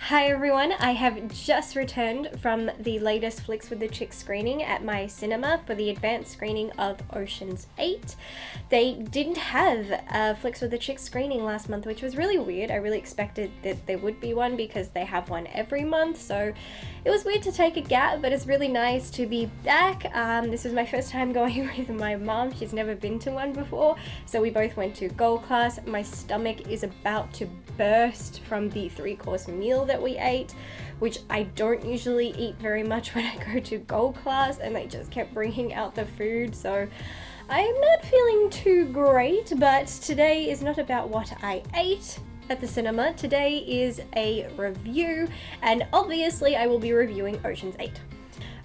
Hi everyone, I have just returned from the latest Flicks with the Chicks screening at my cinema for the advanced screening of Ocean's 8. They didn't have a Flicks with the Chicks screening last month, which was really weird. I really expected that there would be one because they have one every month, so it was weird to take a gap, but it's really nice to be back. This was my first time going with my mom. She's never been to one before, so we both went to Gold Class. My stomach is about to burst from the 3-course meal that we ate, which I don't usually eat very much when I go to Gold Class, and they just kept bringing out the food, so I'm not feeling too great. But today is not about what I ate at the cinema. Today is a review, and obviously I will be reviewing Ocean's 8.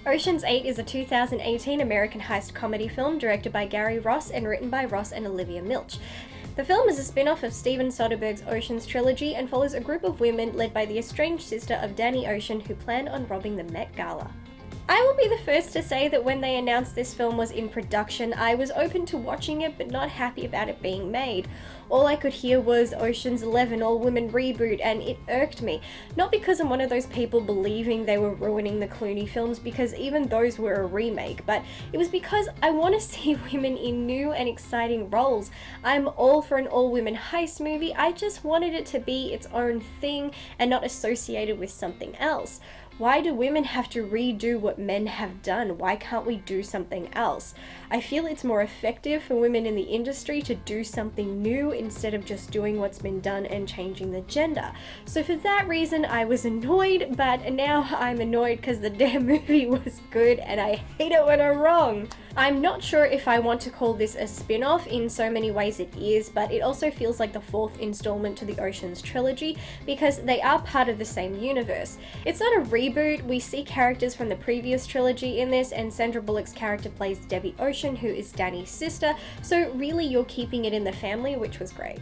Ocean's 8 is a 2018 American heist comedy film directed by Gary Ross and written by Ross and Olivia Milch. The film is a spin-off of Steven Soderbergh's Ocean's trilogy and follows a group of women led by the estranged sister of Danny Ocean who plan on robbing the Met Gala. I will be the first to say that when they announced this film was in production, I was open to watching it but not happy about it being made. All I could hear was Ocean's 11 all-women reboot, and it irked me. Not because I'm one of those people believing they were ruining the Clooney films, because even those were a remake, but it was because I want to see women in new and exciting roles. I'm all for an all-women heist movie. I just wanted it to be its own thing and not associated with something else. Why do women have to redo what men have done? Why can't we do something else? I feel it's more effective for women in the industry to do something new instead of just doing what's been done and changing the gender. So for that reason, I was annoyed, but now I'm annoyed because the damn movie was good and I hate it when I'm wrong. I'm not sure if I want to call this a spin-off. In so many ways it is, but it also feels like the 4th installment to the Ocean's trilogy because they are part of the same universe. It's not a reboot. We see characters from the previous trilogy in this, and Sandra Bullock's character plays Debbie Ocean, who is Danny's sister, so really you're keeping it in the family, which was great.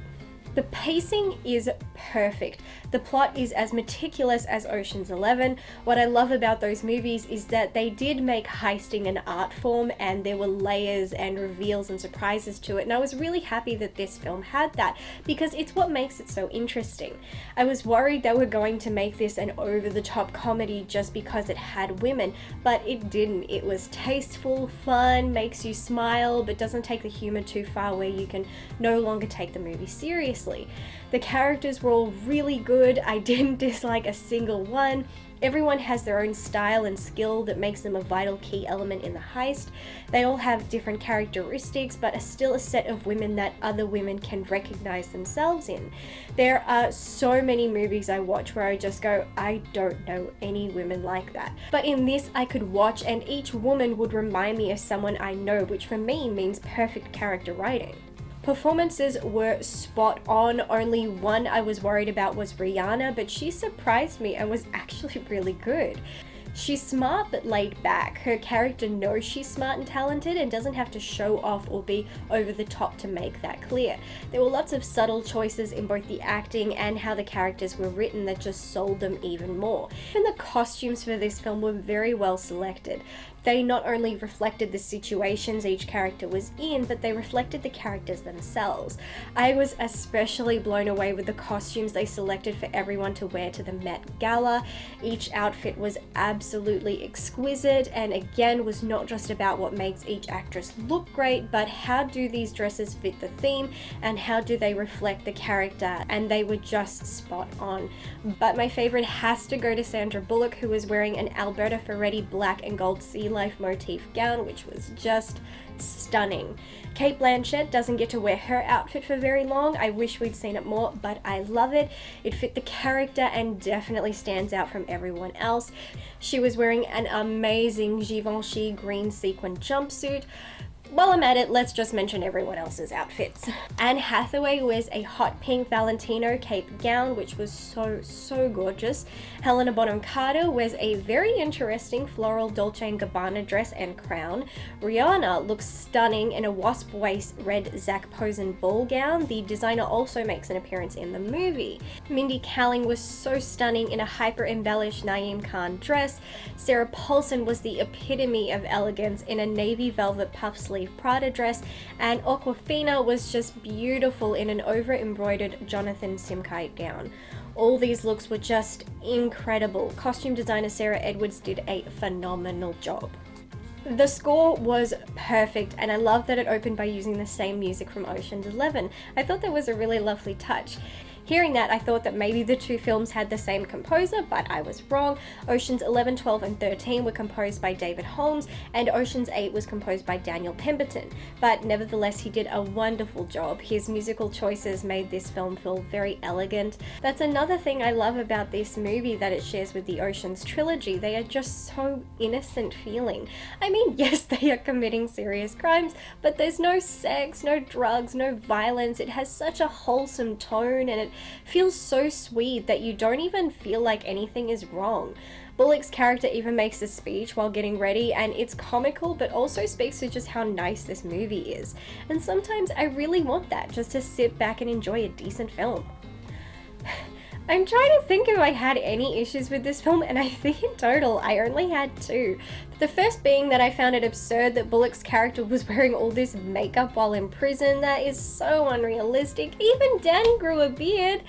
The pacing is perfect. The plot is as meticulous as Ocean's 11. What I love about those movies is that they did make heisting an art form, and there were layers and reveals and surprises to it, and I was really happy that this film had that because it's what makes it so interesting. I was worried they were going to make this an over-the-top comedy just because it had women, but it didn't. It was tasteful, fun, makes you smile, but doesn't take the humor too far where you can no longer take the movie seriously. The characters were all really good. I didn't dislike a single one. Everyone has their own style and skill that makes them a vital key element in the heist. They all have different characteristics, but are still a set of women that other women can recognize themselves in. There are so many movies I watch where I just go, I don't know any women like that. But in this, I could watch and each woman would remind me of someone I know, which for me means perfect character writing. Performances were spot on. Only one I was worried about was Rihanna, but she surprised me and was actually really good. She's smart but laid back. Her character knows she's smart and talented and doesn't have to show off or be over the top to make that clear. There were lots of subtle choices in both the acting and how the characters were written that just sold them even more. Even the costumes for this film were very well selected. They not only reflected the situations each character was in, but they reflected the characters themselves. I was especially blown away with the costumes they selected for everyone to wear to the Met Gala. Each outfit was absolutely exquisite, and again was not just about what makes each actress look great, but how do these dresses fit the theme and how do they reflect the character, and they were just spot on. But my favorite has to go to Sandra Bullock, who was wearing an Alberta Ferretti black and gold sea life motif gown, which was just stunning. Cate Blanchett doesn't get to wear her outfit for very long. I wish we'd seen it more, but I love it. It fit the character and definitely stands out from everyone else. She was wearing an amazing Givenchy green sequin jumpsuit. While I'm at it, let's just mention everyone else's outfits. Anne Hathaway wears a hot pink Valentino cape gown, which was so gorgeous. Helena Bonham Carter wears a very interesting floral Dolce & Gabbana dress and crown. Rihanna looks stunning in a wasp waist red Zac Posen ball gown. The designer also makes an appearance in the movie. Mindy Kaling was so stunning in a hyper embellished Naeem Khan dress. Sarah Paulson was the epitome of elegance in a navy velvet puff sleeve Prada dress, and Awkwafina was just beautiful in an over-embroidered Jonathan Simkite gown. All these looks were just incredible. Costume designer Sarah Edwards did a phenomenal job. The score was perfect, and I love that it opened by using the same music from Ocean's 11. I thought that was a really lovely touch. Hearing that, I thought that maybe the two films had the same composer, but I was wrong. Oceans 11, 12, and 13 were composed by David Holmes, and Oceans 8 was composed by Daniel Pemberton. But nevertheless, he did a wonderful job. His musical choices made this film feel very elegant. That's another thing I love about this movie that it shares with the Oceans trilogy. They are just so innocent feeling. I mean, yes, they are committing serious crimes, but there's no sex, no drugs, no violence. It has such a wholesome tone, and it feels so sweet that you don't even feel like anything is wrong. Bullock's character even makes a speech while getting ready, and it's comical but also speaks to just how nice this movie is. And sometimes I really want that, just to sit back and enjoy a decent film. I'm trying to think if I had any issues with this film, and I think in total I only had two. The first being that I found it absurd that Bullock's character was wearing all this makeup while in prison. That is so unrealistic. Even Danny grew a beard.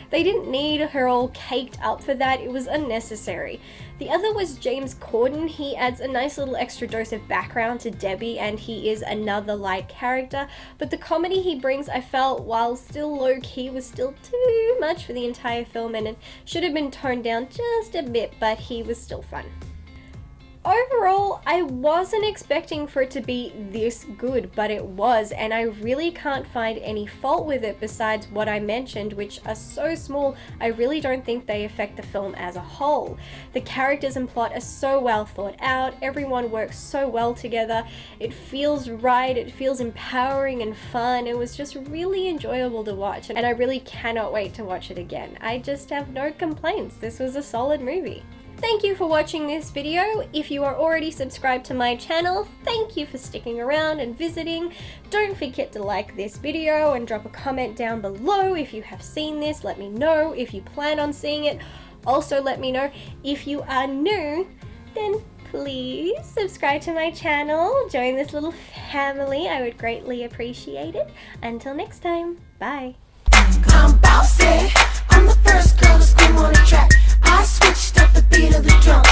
They didn't need her all caked up for that. It was unnecessary. The other was James Corden. He adds a nice little extra dose of background to Debbie, and he is another light character, but the comedy he brings, I felt, while still low-key, was still too much for the entire film, and it should have been toned down just a bit, but he was still fun. Overall, I wasn't expecting for it to be this good, but it was, and I really can't find any fault with it besides what I mentioned, which are so small, I really don't think they affect the film as a whole. The characters and plot are so well thought out, everyone works so well together, it feels right, it feels empowering and fun. It was just really enjoyable to watch, and I really cannot wait to watch it again. I just have no complaints. This was a solid movie. Thank you for watching this video. If you are already subscribed to my channel, thank you for sticking around and visiting. Don't forget to like this video and drop a comment down below if you have seen this. Let me know if you plan on seeing it. Also, let me know if you are new, then please subscribe to my channel. Join this little family. I would greatly appreciate it. Until next time, bye. I'm Bossy. I'm the first girl to scream on the track. I switched up the beat of the drum.